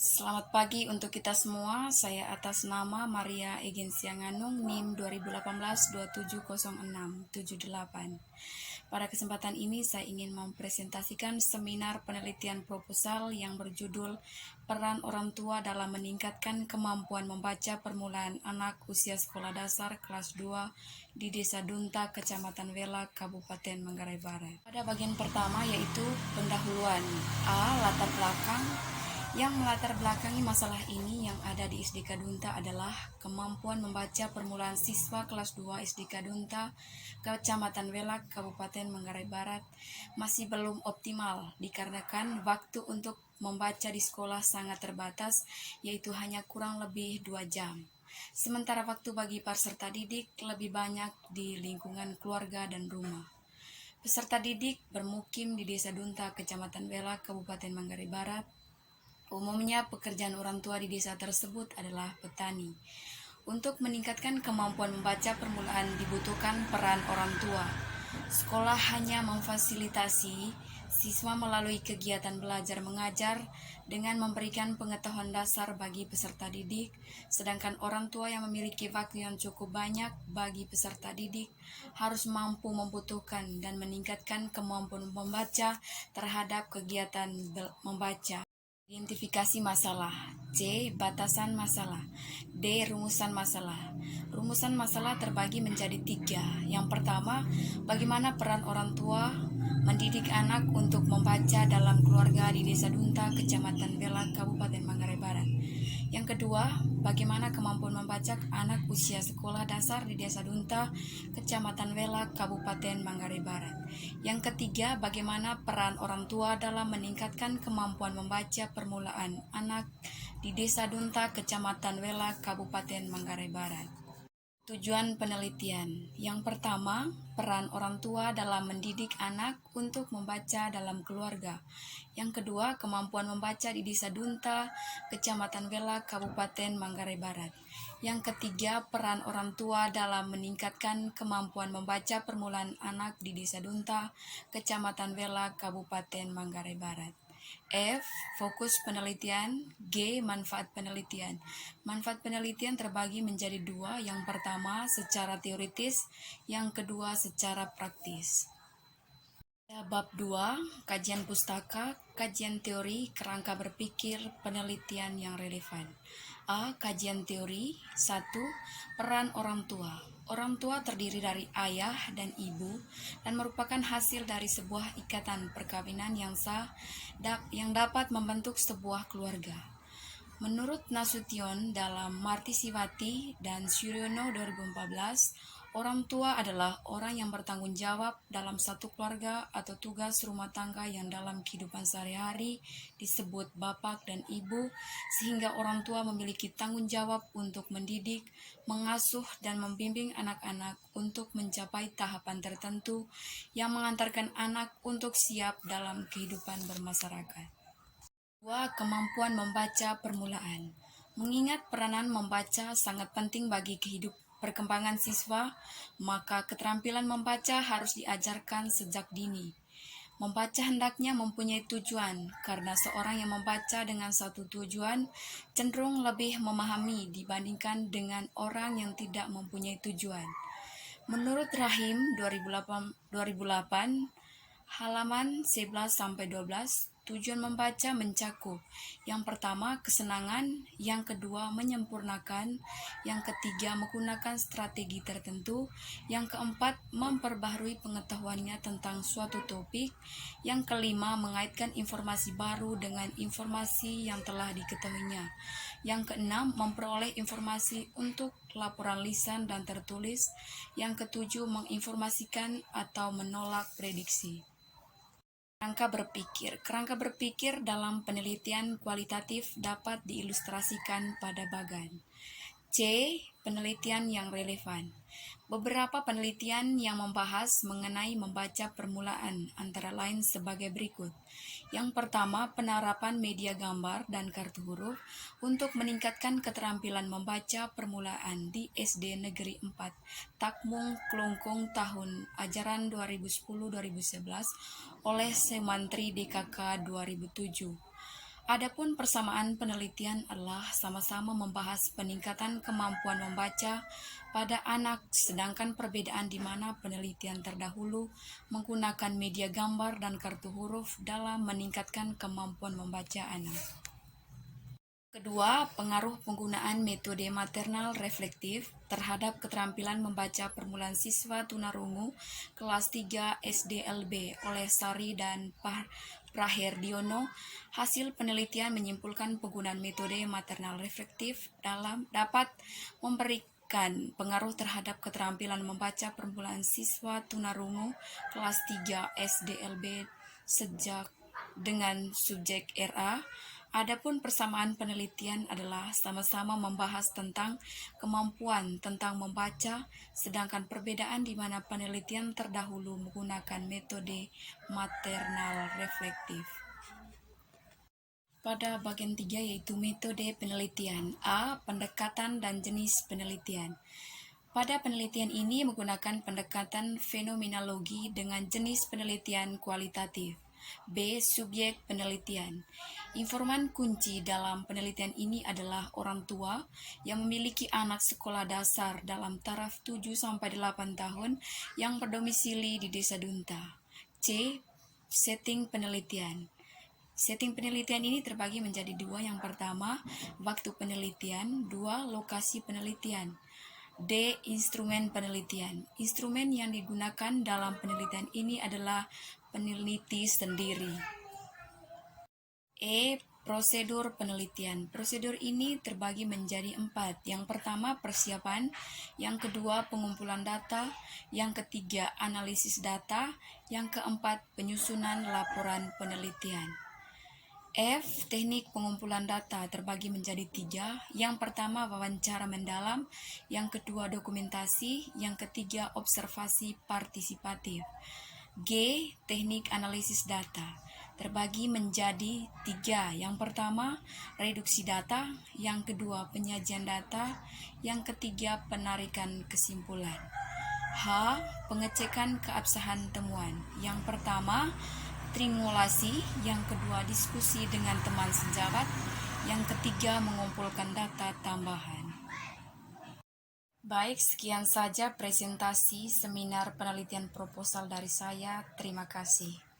Selamat pagi untuk kita semua. Saya atas nama Maria Egensia Nganung, NIM 2018-270678. Pada kesempatan ini saya ingin mempresentasikan seminar penelitian proposal yang berjudul Peran Orang Tua dalam Meningkatkan Kemampuan Membaca Permulaan Anak Usia Sekolah Dasar kelas 2 di Desa Dunta, Kecamatan Wela, Kabupaten Manggarai Barat. Pada bagian pertama yaitu pendahuluan. Latar belakang. Yang melatar belakangi masalah ini yang ada di SDK Dunta adalah kemampuan membaca permulaan siswa kelas 2 SDK Dunta, Kecamatan Welak, Kabupaten Manggarai Barat masih belum optimal dikarenakan waktu untuk membaca di sekolah sangat terbatas, yaitu hanya kurang lebih 2 jam. Sementara waktu bagi peserta didik lebih banyak di lingkungan keluarga dan rumah. Peserta didik bermukim di Desa Dunta, Kecamatan Welak, Kabupaten Manggarai Barat. Umumnya pekerjaan orang tua di desa tersebut adalah petani. Untuk meningkatkan kemampuan membaca permulaan dibutuhkan peran orang tua. Sekolah hanya memfasilitasi siswa melalui kegiatan belajar mengajar dengan memberikan pengetahuan dasar bagi peserta didik, sedangkan orang tua yang memiliki waktu yang cukup banyak bagi peserta didik harus mampu membutuhkan dan meningkatkan kemampuan membaca terhadap kegiatan membaca. Identifikasi masalah. C. Batasan masalah. D. Rumusan masalah. Rumusan masalah terbagi menjadi 3. Yang pertama, bagaimana peran orang tua mendidik anak untuk membaca dalam keluarga di Desa Dunta, Kecamatan Wela, Kabupaten Manggarai Barat. Yang kedua, bagaimana kemampuan membaca anak usia sekolah dasar di Desa Dunta, Kecamatan Wela, Kabupaten Manggarai Barat. Yang ketiga, bagaimana peran orang tua dalam meningkatkan kemampuan membaca permulaan anak di Desa Dunta, Kecamatan Wela, Kabupaten Manggarai Barat. Tujuan penelitian. Yang pertama, peran orang tua dalam mendidik anak untuk membaca dalam keluarga. Yang kedua, kemampuan membaca di Desa Dunta, Kecamatan Wela, Kabupaten Manggarai Barat. Yang ketiga, peran orang tua dalam meningkatkan kemampuan membaca permulaan anak di Desa Dunta, Kecamatan Wela, Kabupaten Manggarai Barat. F. Fokus penelitian. G. Manfaat penelitian. Manfaat penelitian terbagi menjadi 2. Yang pertama secara teoritis, yang kedua secara praktis. Bab 2. Kajian pustaka, kajian teori, kerangka berpikir, penelitian yang relevan. A. Kajian teori. 1. Peran orang tua. Orang tua terdiri dari ayah dan ibu dan merupakan hasil dari sebuah ikatan perkawinan yang sah yang dapat membentuk sebuah keluarga. Menurut Nasution dalam Martisiwati dan Suryono 2014, orang tua adalah orang yang bertanggung jawab dalam satu keluarga atau tugas rumah tangga yang dalam kehidupan sehari-hari disebut bapak dan ibu, sehingga orang tua memiliki tanggung jawab untuk mendidik, mengasuh, dan membimbing anak-anak untuk mencapai tahapan tertentu yang mengantarkan anak untuk siap dalam kehidupan bermasyarakat. 2. Kemampuan membaca permulaan. Mengingat peranan membaca sangat penting bagi perkembangan siswa, maka keterampilan membaca harus diajarkan sejak dini. Membaca hendaknya mempunyai tujuan, karena seorang yang membaca dengan satu tujuan cenderung lebih memahami dibandingkan dengan orang yang tidak mempunyai tujuan. Menurut Rahim 2008 halaman 11-12, tujuan membaca mencakup: yang pertama, kesenangan; yang kedua, menyempurnakan; yang ketiga, menggunakan strategi tertentu; yang keempat, memperbaharui pengetahuannya tentang suatu topik; yang kelima, mengaitkan informasi baru dengan informasi yang telah diketahuinya; yang keenam, memperoleh informasi untuk laporan lisan dan tertulis; yang ketujuh, menginformasikan atau menolak prediksi. Kerangka berpikir. Kerangka berpikir dalam penelitian kualitatif dapat diilustrasikan pada bagan. C. Penelitian yang relevan. Beberapa penelitian yang membahas mengenai membaca permulaan antara lain sebagai berikut. Yang pertama, penerapan media gambar dan kartu huruf untuk meningkatkan keterampilan membaca permulaan di SD Negeri 4 Takmung Klungkung tahun ajaran 2010-2011 oleh Semantri DKK 2007. Adapun persamaan penelitian adalah sama-sama membahas peningkatan kemampuan membaca pada anak, sedangkan perbedaan di mana penelitian terdahulu menggunakan media gambar dan kartu huruf dalam meningkatkan kemampuan membaca anak. Kedua, pengaruh penggunaan metode maternal reflektif terhadap keterampilan membaca permulaan siswa tunarungu kelas 3 SDLB oleh Sari dan Praherdiono. Hasil penelitian menyimpulkan penggunaan metode maternal reflektif dapat memberikan pengaruh terhadap keterampilan membaca permulaan siswa tunarungu kelas 3 SDLB sejak dengan subjek RA. Adapun persamaan penelitian adalah sama-sama membahas tentang kemampuan tentang membaca, sedangkan perbedaan di mana penelitian terdahulu menggunakan metode maternal reflektif. Pada bagian 3 yaitu metode penelitian. A. Pendekatan dan jenis penelitian. Pada penelitian ini menggunakan pendekatan fenomenologi dengan jenis penelitian kualitatif. B. Subjek penelitian. Informan kunci dalam penelitian ini adalah orang tua yang memiliki anak sekolah dasar dalam taraf 7-8 tahun yang berdomisili di Desa Dunta. C. Setting penelitian. Setting penelitian ini terbagi menjadi dua. Yang pertama, waktu penelitian. Dua, lokasi penelitian. D. Instrumen penelitian. Instrumen yang digunakan dalam penelitian ini adalah peneliti sendiri. E. Prosedur penelitian. Prosedur ini terbagi menjadi 4. Yang pertama, persiapan. Yang kedua, pengumpulan data. Yang ketiga, analisis data. Yang keempat, penyusunan laporan penelitian. F. Teknik pengumpulan data terbagi menjadi 3. Yang pertama, wawancara mendalam. Yang kedua, dokumentasi. Yang ketiga, observasi partisipatif. G. Teknik analisis data terbagi menjadi 3. Yang pertama, reduksi data. Yang kedua, penyajian data. Yang ketiga, penarikan kesimpulan. H. Pengecekan keabsahan temuan. Yang pertama, trimulasi. Yang kedua, diskusi dengan teman sejawat. Yang ketiga, mengumpulkan data tambahan. Baik, sekian saja presentasi seminar penelitian proposal dari saya. Terima kasih.